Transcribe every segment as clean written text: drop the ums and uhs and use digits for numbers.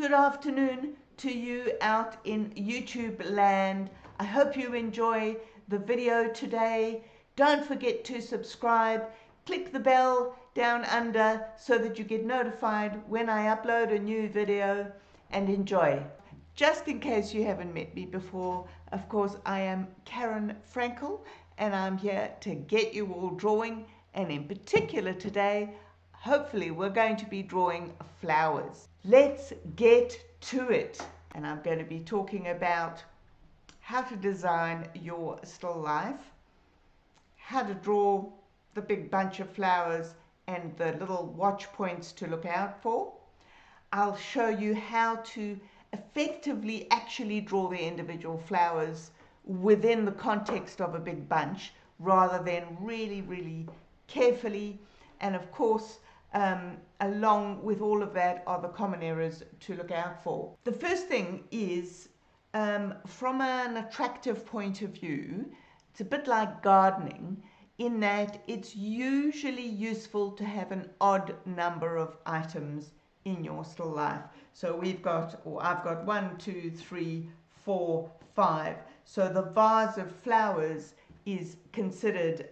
Good afternoon to you out in YouTube land. I hope you enjoy the video today. Don't forget to subscribe. Click the bell down under so that you get notified when I upload a new video, and enjoy. Just in case you haven't met me before, of course, I am Karen Frankel, and I'm here to get you all drawing, and in particular today, hopefully we're going to be drawing flowers. Let's get to it. And I'm going to be talking about how to design your still life, how to draw the big bunch of flowers and the little watch points to look out for. I'll show you how to effectively actually draw the individual flowers within the context of a big bunch rather than really carefully. And of course, along with all of that are the common errors to look out for. The first thing is, from an attractive point of view, it's a bit like gardening in that it's usually useful to have an odd number of items in your still life. So we've got, or I've got 1, 2, 3, 4, 5. So the vase of flowers is considered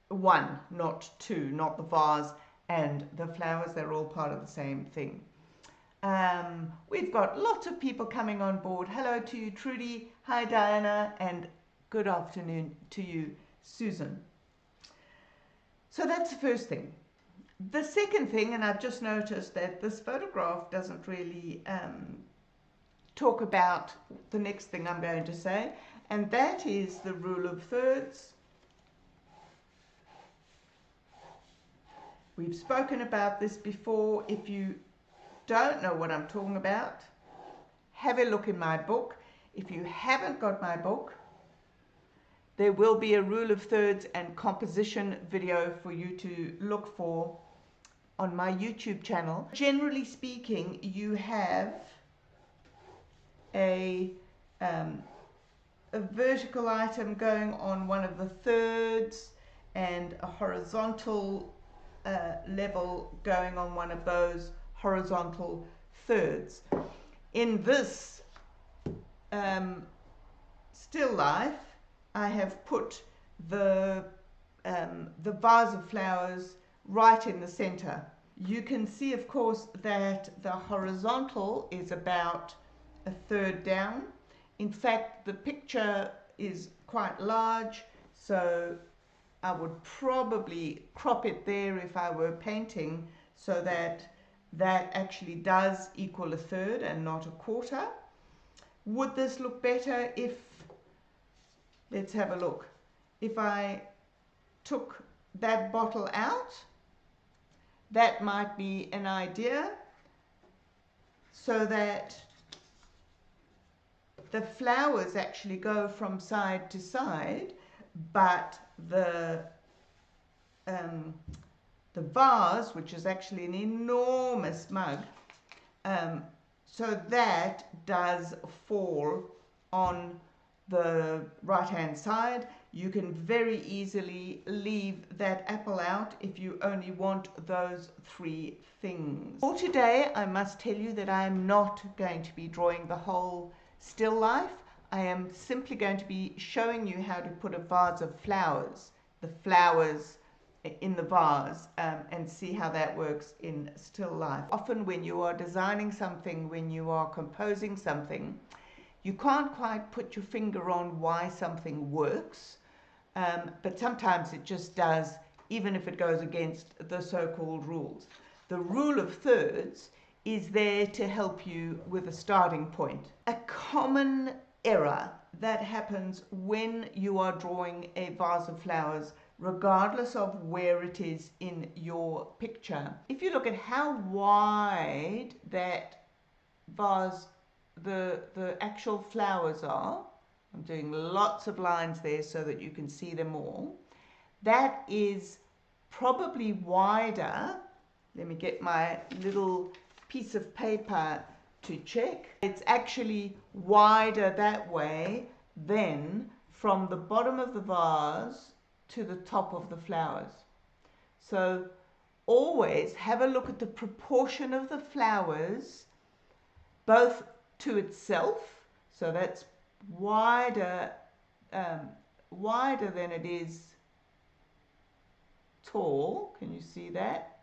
1, not 2, not the vase and the flowers. They're all part of the same thing. We've got lots of people coming on board. Hello to you, Trudy. Hi, Diana. And good afternoon to you, Susan. So that's the first thing. The second thing, and I've just noticed that this photograph doesn't really talk about the next thing I'm going to say, and that is the rule of thirds. We've spoken about this before. If you don't know what I'm talking about, have a look in my book. If you haven't got my book, there will be a rule of thirds and composition video for you to look for on my YouTube channel. Generally speaking, you have a vertical item going on one of the thirds and a horizontal level going on one of those horizontal thirds. In this still life, I have put the vase of flowers right in the center. You can see, of course, that the horizontal is about a third down. In fact, the picture is quite large, so I would probably crop it there if I were painting, so that that actually does equal a third and not a quarter. Would this look better if, let's have a look, if I took that bottle out? That might be an idea, so that the flowers actually go from side to side, but the vase, which is actually an enormous mug, so that does fall on the right hand side. You can very easily leave that apple out if you only want those 3 things. For today, I must tell you that I am not going to be drawing the whole still life. I am simply going to be showing you how to put a vase of flowers, the flowers in the vase, and see how that works in still life. Often when you are designing something, when you are composing something, you can't quite put your finger on why something works, but sometimes it just does, even if it goes against the so-called rules. The rule of thirds is there to help you with a starting point. A common error that happens when you are drawing a vase of flowers, regardless of where it is in your picture, if you look at how wide that vase, the actual flowers are, I'm doing lots of lines there so that you can see them all, that is probably wider. Let me get my little piece of paper to check. It's actually wider that way than from the bottom of the vase to the top of the flowers. So always have a look at the proportion of the flowers both to itself, so that's wider, wider than it is tall. Can you see that?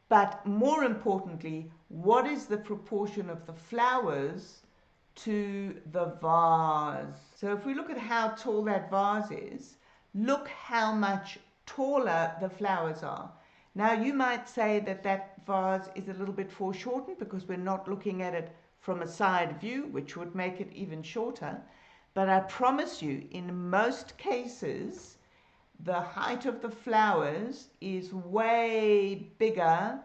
But more importantly, what is the proportion of the flowers to the vase? So if we look at how tall that vase is, look how much taller the flowers are. Now you might say that that vase is a little bit foreshortened because we're not looking at it from a side view, which would make it even shorter. But I promise you, in most cases, the height of the flowers is way bigger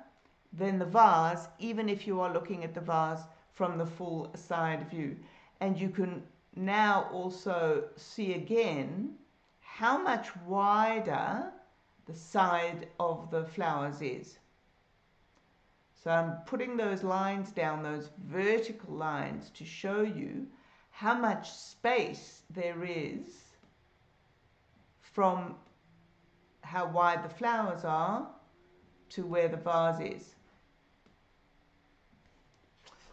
than the vase, even if you are looking at the vase from the full side view. And you can now also see again how much wider the side of the flowers is. So I'm putting those lines down, those vertical lines, to show you how much space there is from how wide the flowers are to where the vase is.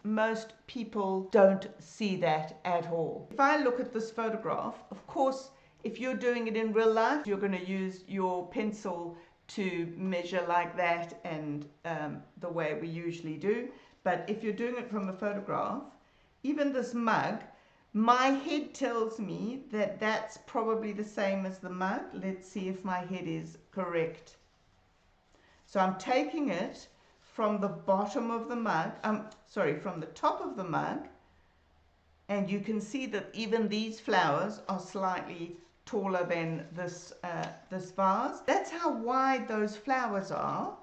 Most people don't see that at all. If I look at this photograph, of course, if you're doing it in real life, you're going to use your pencil to measure like that and the way we usually do. But if you're doing it from a photograph, even this mug, my head tells me that that's probably the same as the mug. Let's see if my head is correct. So I'm taking it from the bottom of the mug, from the top of the mug, and you can see that even these flowers are slightly taller than this, this vase. That's how wide those flowers are.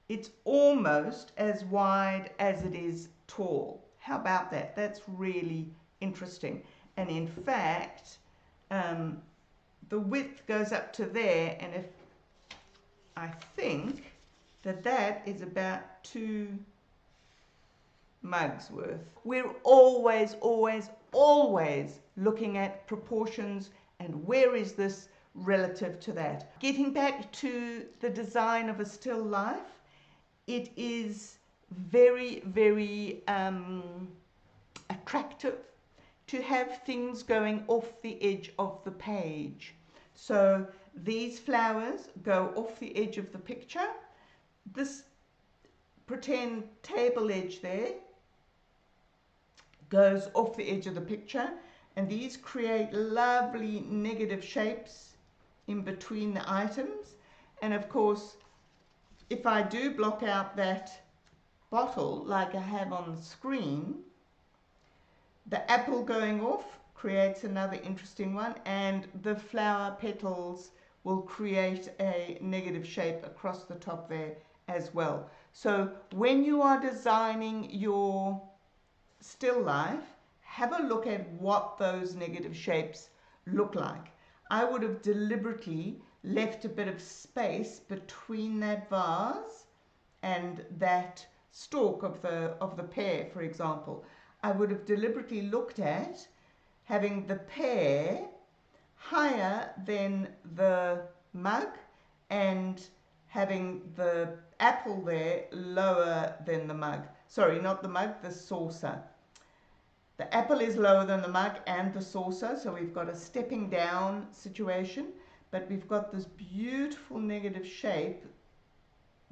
It's almost as wide as it is tall. How about that? That's really interesting. And in fact, the width goes up to there, and if I think that that is about 2 mugs worth. We're always looking at proportions and where is this relative to that. Getting back to the design of a still life, it is very, very attractive to have things going off the edge of the page. So these flowers go off the edge of the picture. This pretend table edge there goes off the edge of the picture, and these create lovely negative shapes in between the items. And of course, if I do block out that bottle like I have on the screen, the apple going off creates another interesting one, and the flower petals will create a negative shape across the top there as well. So when you are designing your still life, have a look at what those negative shapes look like. I would have deliberately left a bit of space between that vase and that stalk of the pear, for example. I would have deliberately looked at having the pear higher than the mug and having the apple there lower than the mug. Sorry, not the mug, the saucer. The apple is lower than the mug and the saucer, so we've got a stepping down situation, but we've got this beautiful negative shape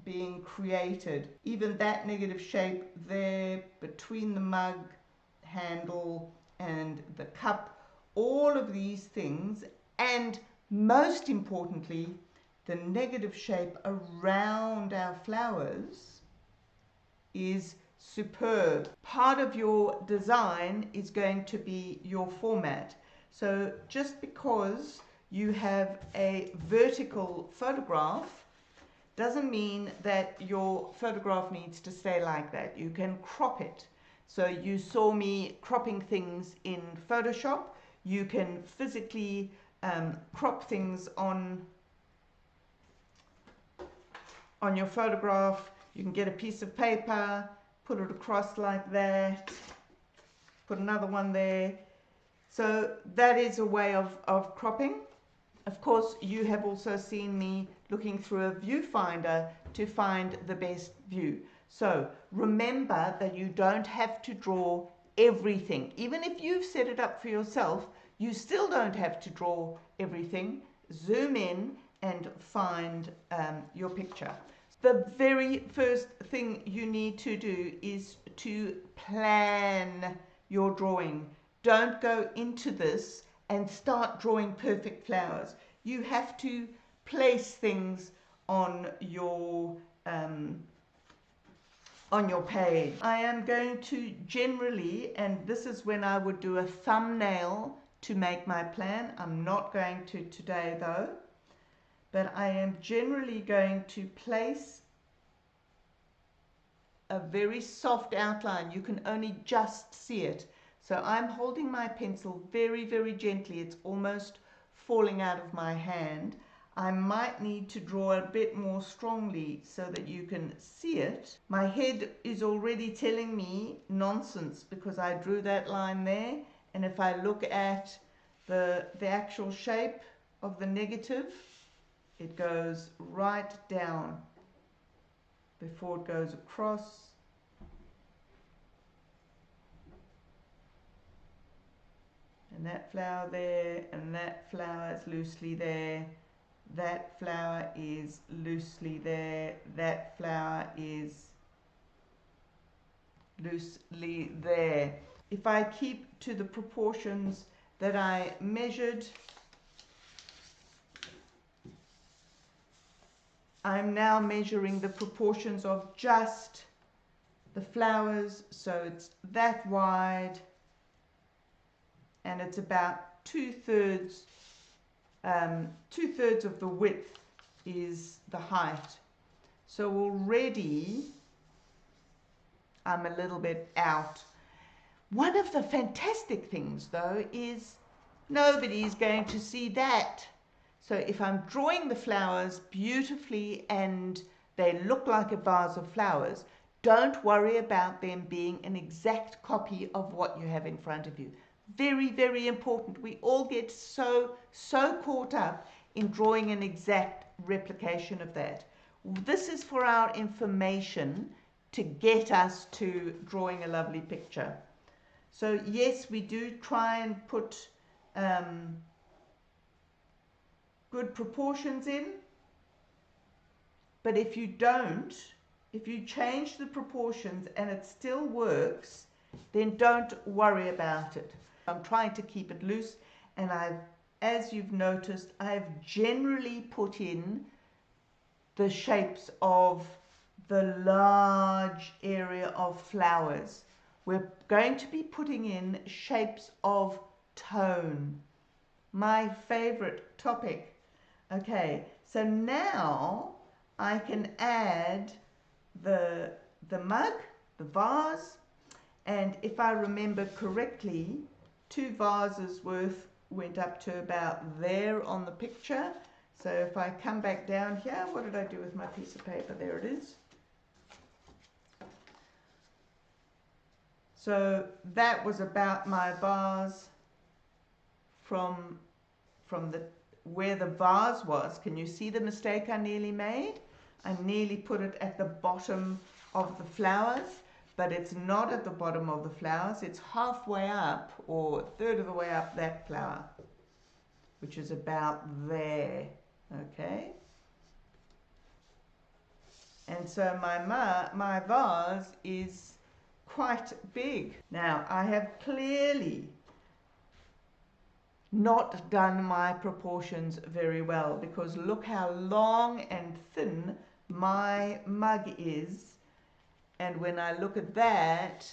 being created. Even that negative shape there between the mug handle and the cup, all of these things, and most importantly, the negative shape around our flowers is superb. Part of your design is going to be your format. So just because you have a vertical photograph doesn't mean that your photograph needs to stay like that. You can crop it. So you saw me cropping things in Photoshop. You can physically crop things on your photograph. You can get a piece of paper, put it across like that, put another one there. So that is a way of cropping. Of course, you have also seen me looking through a viewfinder to find the best view. So remember that you don't have to draw everything. Even if you've set it up for yourself, you still don't have to draw everything. Zoom in and find your picture. The very first thing you need to do is to plan your drawing. Don't go into this and start drawing perfect flowers. You have to place things on your page. I am going to generally, and this is when I would do a thumbnail to make my plan. I'm not going to today though, but I am generally going to place a very soft outline. You can only just see it. So I'm holding my pencil very, very gently. It's almost falling out of my hand. I might need to draw a bit more strongly so that you can see it. My head is already telling me nonsense because I drew that line there. And if I look at the actual shape of the negative, it goes right down before it goes across. And that flower there, and that flower is loosely there. That flower is loosely there. That flower is loosely there. If I keep to the proportions that I measured, I'm now measuring the proportions of just the flowers. So it's that wide, and it's about two-thirds of the width is the height. So already I'm a little bit out. One of the fantastic things though is nobody's going to see that. So if I'm drawing the flowers beautifully and they look like a vase of flowers, don't worry about them being an exact copy of what you have in front of you. Very, very important. We all get so caught up in drawing an exact replication of that. This is for our information to get us to drawing a lovely picture. So yes, we do try and put good proportions in, but if you don't, if you change the proportions and it still works, then don't worry about it. I'm trying to keep it loose, and as you've noticed, I've generally put in the shapes of the large area of flowers. We're going to be putting in shapes of tone, my favorite topic. Okay, so now I can add the mug, the vase, and if I remember correctly, 2 vases worth went up to about there on the picture. So if I come back down here, what did I do with my piece of paper? There it is. So that was about my vase from where the vase was. Can you see the mistake I nearly made? I nearly put it at the bottom of the flowers, but it's not at the bottom of the flowers. It's halfway up, or a third of the way up that flower, which is about there. Okay. And so my vase is quite big. Now I have clearly not done my proportions very well, because look how long and thin my mug is. And when I look at that,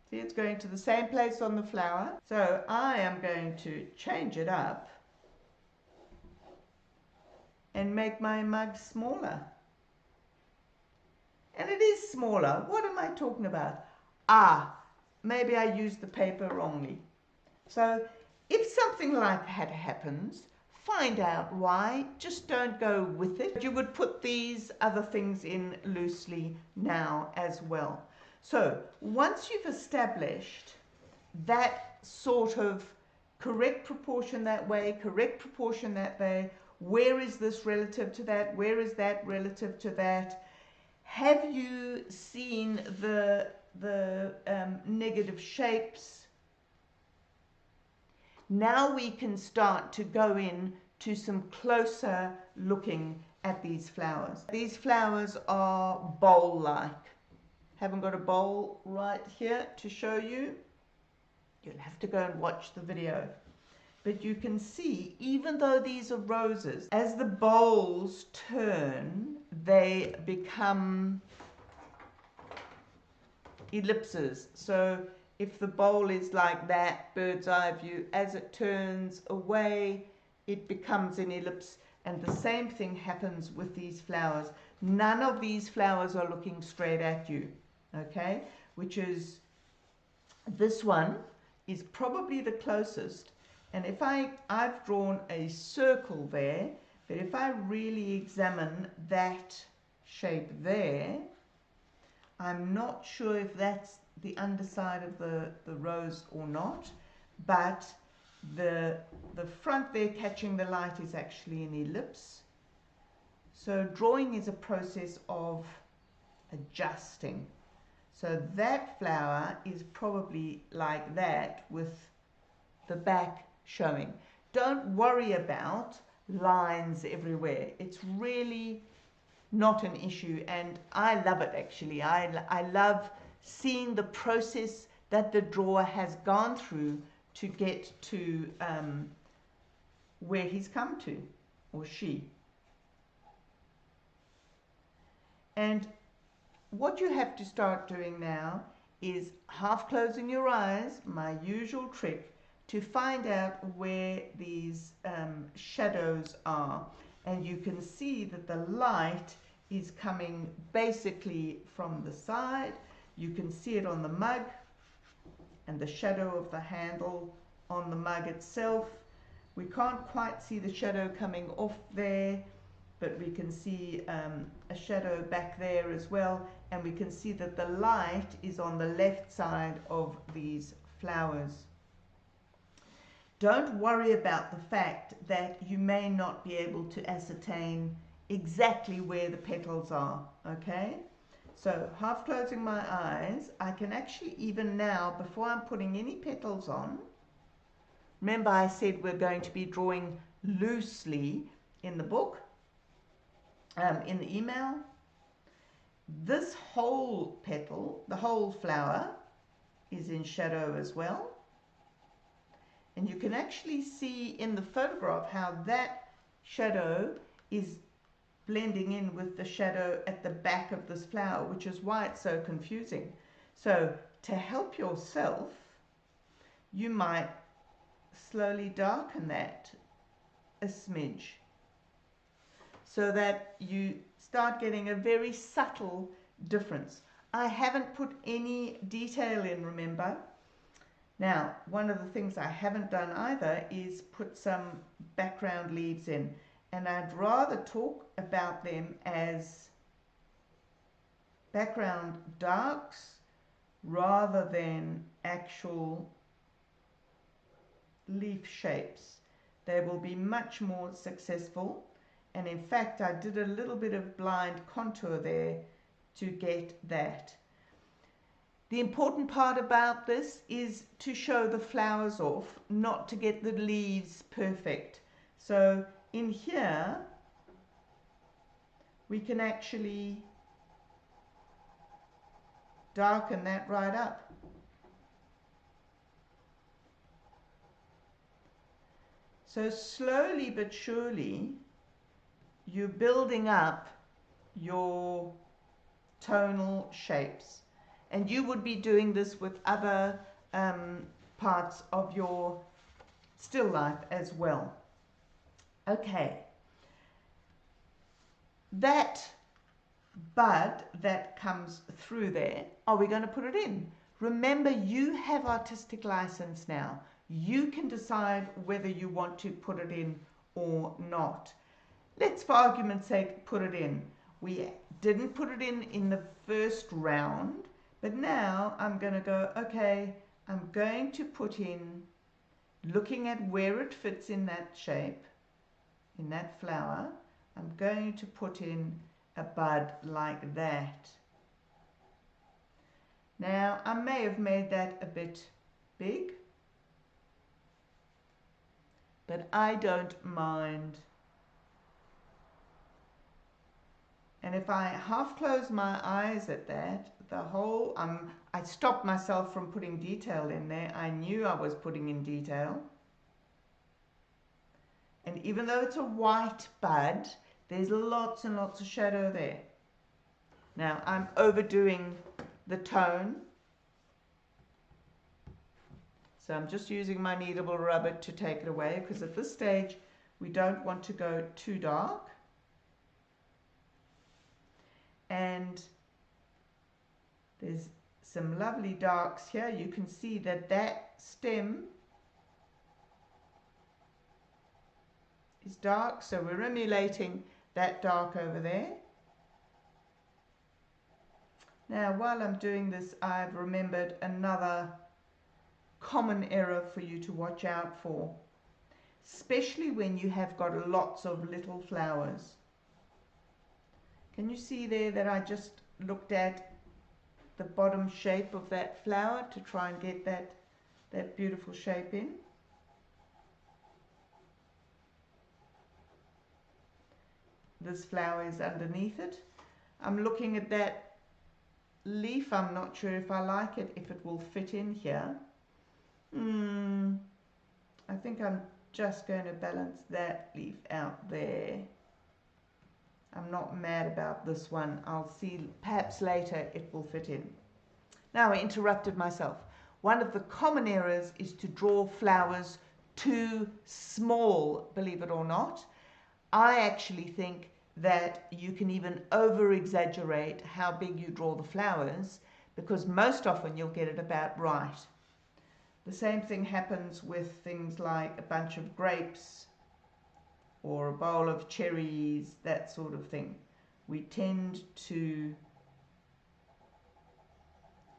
see, it's going to the same place on the flower. So I am going to change it up and make my mug smaller. And it is smaller. What am I talking about? Maybe I used the paper wrongly. So if something like that happens, find out why. Just don't go with it. You would put these other things in loosely now as well. So once you've established that sort of correct proportion that way, correct proportion that way. Where is this relative to that? Where is that relative to that? Have you seen the negative shapes? Now we can start to go in to some closer looking at these flowers. These flowers are bowl-like. Haven't got a bowl right here to show you. You'll have to go and watch the video. But you can see, even though these are roses, as the bowls turn, they become ellipses. So if the bowl is like that, bird's eye view, as it turns away, it becomes an ellipse. And the same thing happens with these flowers. None of these flowers are looking straight at you, okay? Which is, this one is probably the closest. And if I've drawn a circle there, but if I really examine that shape there, I'm not sure if that's the underside of the rose or not, but the front there catching the light is actually an ellipse. So drawing is a process of adjusting. So that flower is probably like that with the back showing. Don't worry about lines everywhere. It's really not an issue, and I love it actually. I love seeing the process that the drawer has gone through to get to where he's come to, or she. And what you have to start doing now is half closing your eyes, my usual trick, to find out where these shadows are. And you can see that the light is coming basically from the side. You can see it on the mug and the shadow of the handle on the mug itself. We can't quite see the shadow coming off there, but we can see a shadow back there as well. And we can see that the light is on the left side of these flowers. Don't worry about the fact that you may not be able to ascertain exactly where the petals are, okay? So half closing my eyes, I can actually even now, before I'm putting any petals on, remember I said we're going to be drawing loosely in the book, in the email. This whole petal, the whole flower, is in shadow as well. And you can actually see in the photograph how that shadow is blending in with the shadow at the back of this flower, which is why it's so confusing. So to help yourself, you might slowly darken that a smidge so that you start getting a very subtle difference. I haven't put any detail in, remember. Now, one of the things I haven't done either is put some background leaves in, and I'd rather talk about them as background darks rather than actual leaf shapes. They will be much more successful, and in fact I did a little bit of blind contour there to get that. The important part about this is to show the flowers off, not to get the leaves perfect. So in here, we can actually darken that right up. So slowly but surely, you're building up your tonal shapes. And you would be doing this with other parts of your still life as well. Okay. That bud that comes through there, are we going to put it in? Remember, you have artistic license now. You can decide whether you want to put it in or not. Let's, for argument's sake, put it in. We didn't put it in the first round. But now I'm going to go, okay, I'm going to put in looking at where it fits in that shape, in that flower, I'm going to put in a bud like that. Now, I may have made that a bit big, but I don't mind. And if I half close my eyes at that, the whole, I stopped myself from putting detail in there. I knew I was putting in detail. And even though it's a white bud, there's lots and lots of shadow there. Now, I'm overdoing the tone. So I'm just using my kneadable rubber to take it away, because at this stage, we don't want to go too dark. And there's some lovely darks here. You can see that that stem is dark, so we're emulating that dark over there. Now, while I'm doing this, I've remembered another common error for you to watch out for, especially when you have got lots of little flowers. Can you see there that I just looked at the bottom shape of that flower to try and get that beautiful shape in? This flower is underneath it. I'm looking at that leaf. I'm not sure if I like it, if it will fit in here. I think I'm just going to balance that leaf out there. I'm not mad about this one. I'll see, perhaps later it will fit in. Now, I interrupted myself. One of the common errors is to draw flowers too small, believe it or not. I actually think that you can even over-exaggerate how big you draw the flowers, because most often you'll get it about right. The same thing happens with things like a bunch of grapes or a bowl of cherries, that sort of thing. We tend to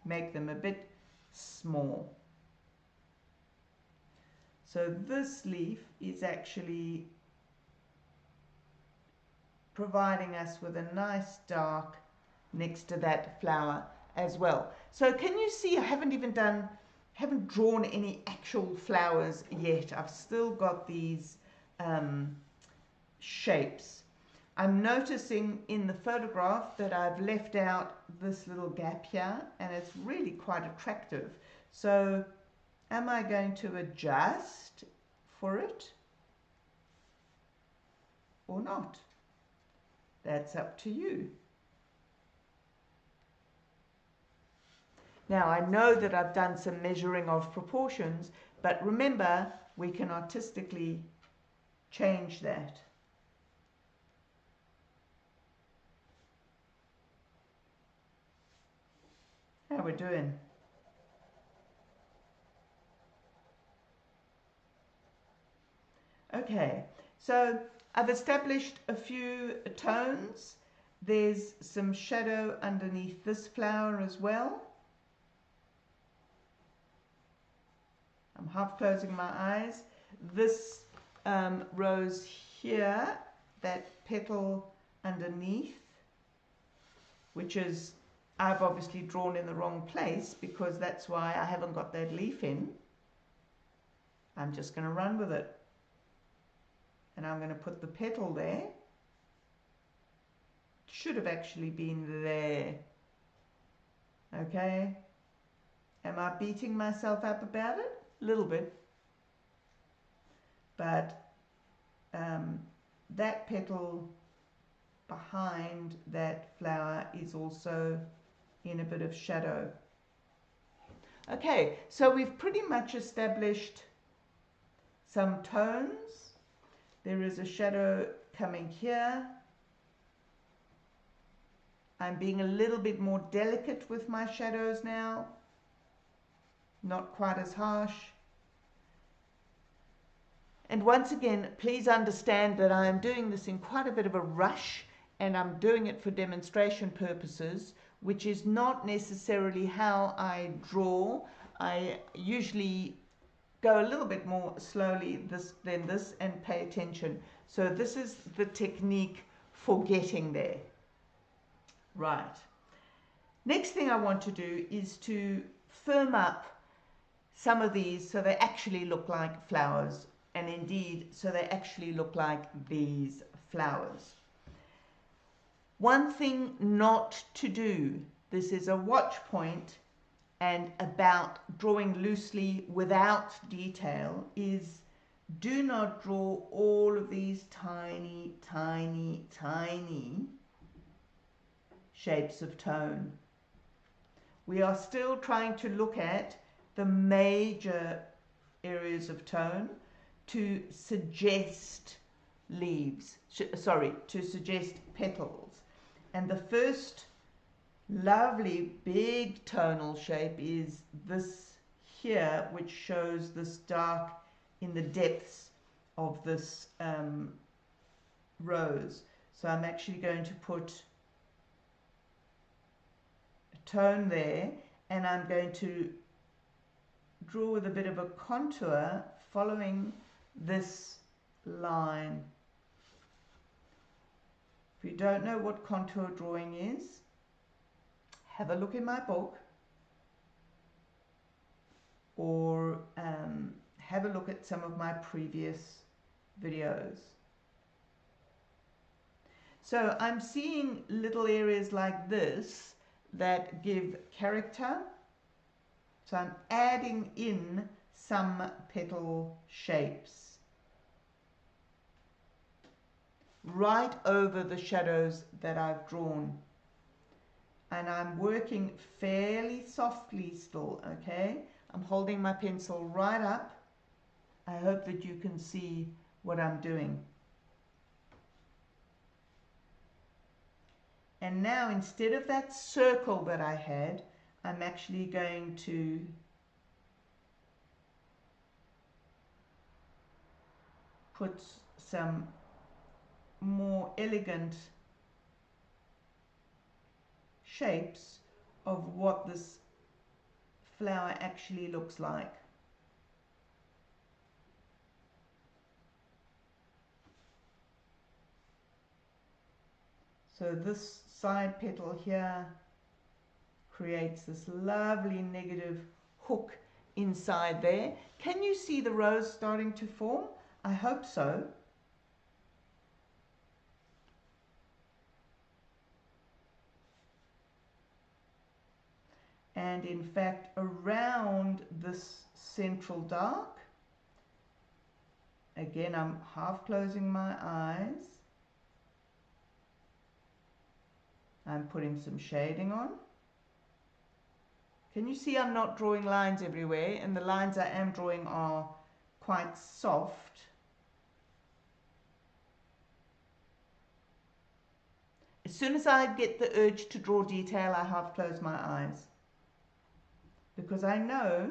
make them a bit small. So this leaf is actually providing us with a nice dark next to that flower as well. So can you see I haven't drawn any actual flowers yet. I've still got these shapes. I'm noticing in the photograph that I've left out this little gap here, and it's really quite attractive. So am I going to adjust for it or not? That's up to you. Now, I know that I've done some measuring of proportions, but remember, we can artistically change that. How we're doing? Okay, so I've established a few tones. There's some shadow underneath this flower as well. I'm half closing my eyes. This rose here, that petal underneath, which is, I've obviously drawn in the wrong place, because that's why I haven't got that leaf in. I'm just going to run with it. And I'm going to put the petal there. Should have actually been there. Okay. Am I beating myself up about it? A little bit. But that petal behind that flower is also in a bit of shadow. Okay, so we've pretty much established some tones. There is a shadow coming here. I'm being a little bit more delicate with my shadows now. Not quite as harsh. And once again, please understand that I am doing this in quite a bit of a rush, and I'm doing it for demonstration purposes, which is not necessarily how I draw. I usually go a little bit more slowly than this and pay attention. So this is the technique for getting there. Right. Next thing I want to do is to firm up some of these so they actually look like flowers, and indeed so they actually look like these flowers. One thing not to do, this is a watch point and about drawing loosely without detail, is do not draw all of these tiny, tiny, tiny shapes of tone. We are still trying to look at the major areas of tone to suggest leaves, to suggest petals. And the first lovely big tonal shape is this here, which shows this dark in the depths of this rose. So I'm actually going to put a tone there, and I'm going to draw with a bit of a contour following this line. If you don't know what contour drawing is, have a look in my book, or have a look at some of my previous videos. So I'm seeing little areas like this that give character. So I'm adding in some petal shapes right over the shadows that I've drawn. And I'm working fairly softly still, okay? I'm holding my pencil right up. I hope that you can see what I'm doing. And now, instead of that circle that I had, I'm actually going to put some more elegant shapes of what this flower actually looks like. So this side petal here creates this lovely negative hook inside there. Can you see the rose starting to form? I hope so. And in fact, around this central dark, again, I'm half closing my eyes. I'm putting some shading on. Can you see I'm not drawing lines everywhere, and the lines I am drawing are quite soft. As soon as I get the urge to draw detail, I half close my eyes, because I know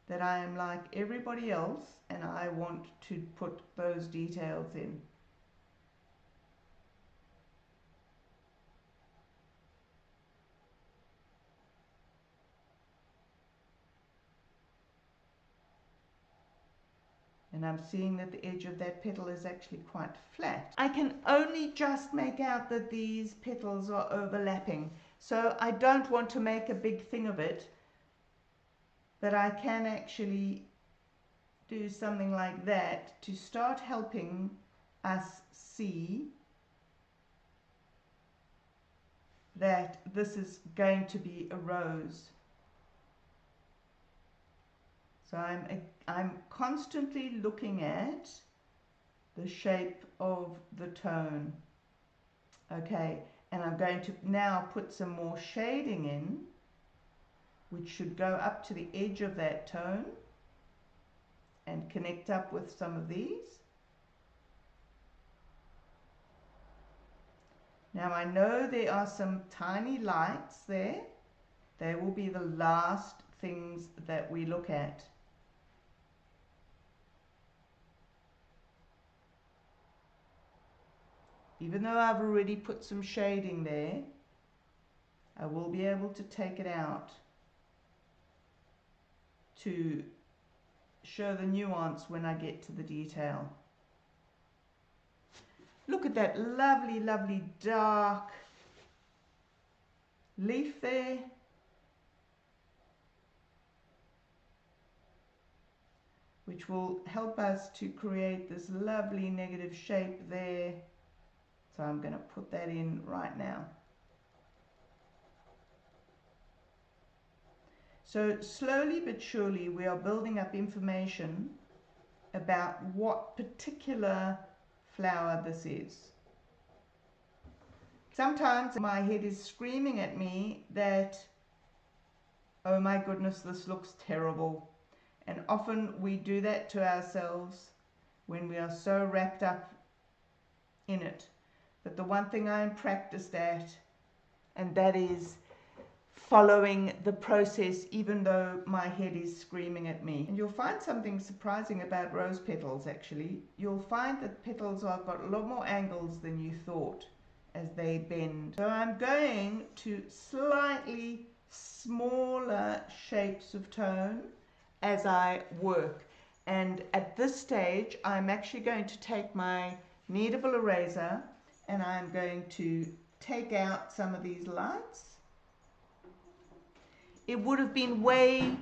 that I am like everybody else and I want to put those details in. And I'm seeing that the edge of that petal is actually quite flat. I can only just make out that these petals are overlapping, so I don't want to make a big thing of it, but I can actually do something like that to start helping us see that this is going to be a rose. So I'm constantly looking at the shape of the tone. Okay, and I'm going to now put some more shading in, which should go up to the edge of that tone and connect up with some of these. Now I know there are some tiny lights there. They will be the last things that we look at. Even though I've already put some shading there, I will be able to take it out to show the nuance when I get to the detail. Look at that lovely, lovely dark leaf there. Which will help us to create this lovely negative shape there. So I'm going to put that in right now. So slowly but surely we are building up information about what particular flower this is. Sometimes my head is screaming at me that, oh my goodness, this looks terrible. And often we do that to ourselves when we are so wrapped up in it. But the one thing I'm practiced at, and that is following the process even though my head is screaming at me. And you'll find something surprising about rose petals actually. You'll find that petals have got a lot more angles than you thought as they bend. So I'm going to slightly smaller shapes of tone as I work, and at this stage I'm actually going to take my kneadable eraser and I'm going to take out some of these lights. It would have been way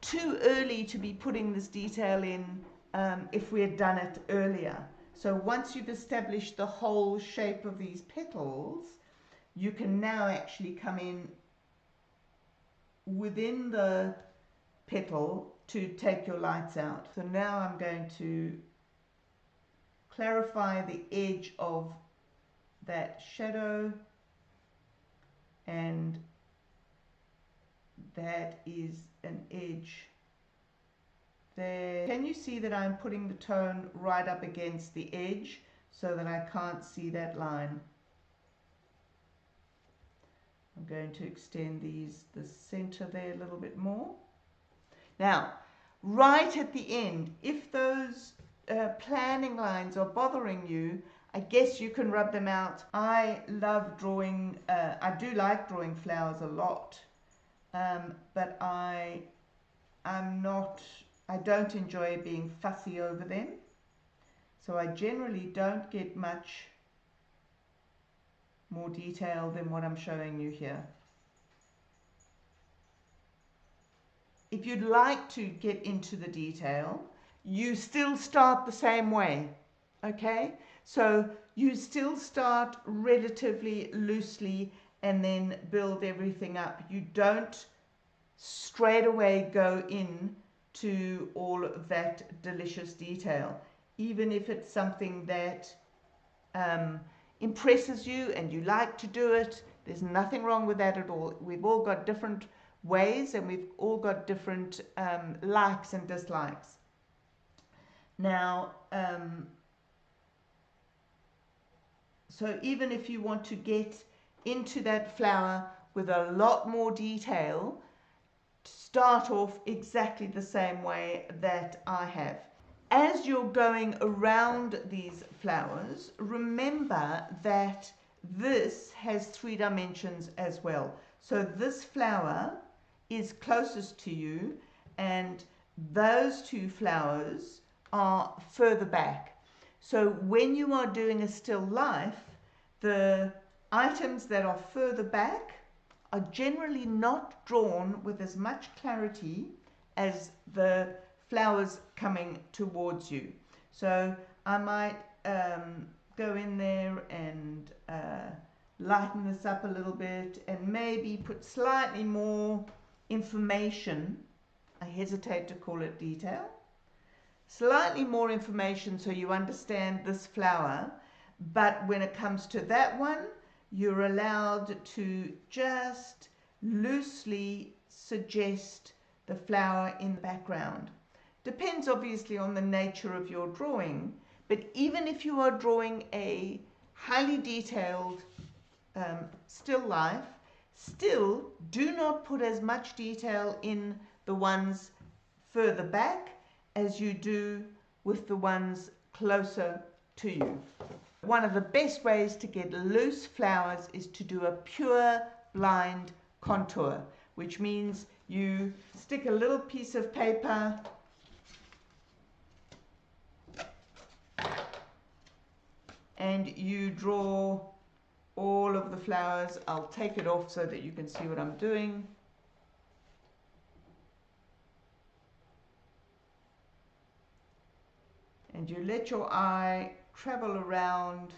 too early to be putting this detail in if we had done it earlier. So once you've established the whole shape of these petals, you can now actually come in within the petal to take your lights out. So now I'm going to clarify the edge of that shadow, and that is an edge there. Can you see that I'm putting the tone right up against the edge so that I can't see that line? I'm going to extend the center there a little bit more. Now, right at the end, if those planning lines are bothering you, I guess you can rub them out. I love drawing, I do like drawing flowers a lot, but I don't enjoy being fussy over them. So I generally don't get much more detail than what I'm showing you here. If you'd like to get into the detail, you still start the same way, okay? So you still start relatively loosely and then build everything up. You don't straight away go in to all of that delicious detail, even if it's something that impresses you and you like to do it. There's nothing wrong with that at all. We've all got different ways and we've all got different likes and dislikes. Now, so even if you want to get into that flower with a lot more detail, start off exactly the same way that I have. As you're going around these flowers, remember that this has 3 dimensions as well. So this flower is closest to you and those 2 flowers are further back. So when you are doing a still life, the items that are further back are generally not drawn with as much clarity as the flowers coming towards you. So I might go in there and lighten this up a little bit and maybe put slightly more information. I hesitate to call it detail. Slightly more information so you understand this flower, but when it comes to that one, you're allowed to just loosely suggest the flower in the background. Depends obviously on the nature of your drawing, but even if you are drawing a highly detailed still life, still do not put as much detail in the ones further back as you do with the ones closer to you. One of the best ways to get loose flowers is to do a pure blind contour, which means you stick a little piece of paper and you draw all of the flowers. I'll take it off so that you can see what I'm doing. And you let your eye travel around.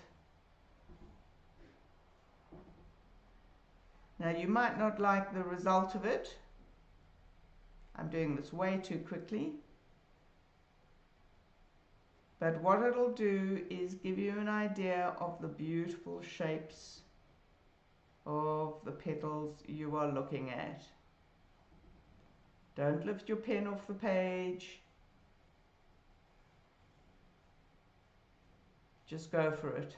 Now you might not like the result of it. I'm doing this way too quickly. But what it'll do is give you an idea of the beautiful shapes of the petals you are looking at. Don't lift your pen off the page. Just go for it.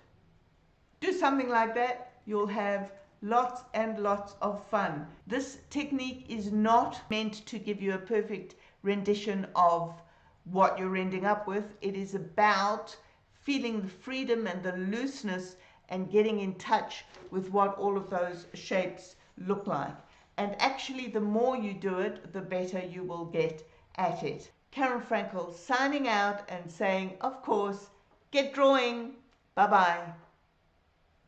Do something like that. You'll have lots and lots of fun. This technique is not meant to give you a perfect rendition of what you're ending up with. It is about feeling the freedom and the looseness and getting in touch with what all of those shapes look like. And actually, the more you do it, the better you will get at it. Karen Frankel signing out and saying, of course, get drawing. Bye-bye.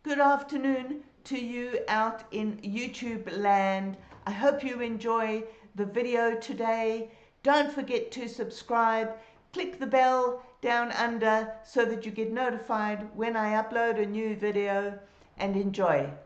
Good afternoon to you out in YouTube land. I hope you enjoy the video today. Don't forget to subscribe. Click the bell down under so that you get notified when I upload a new video, and enjoy.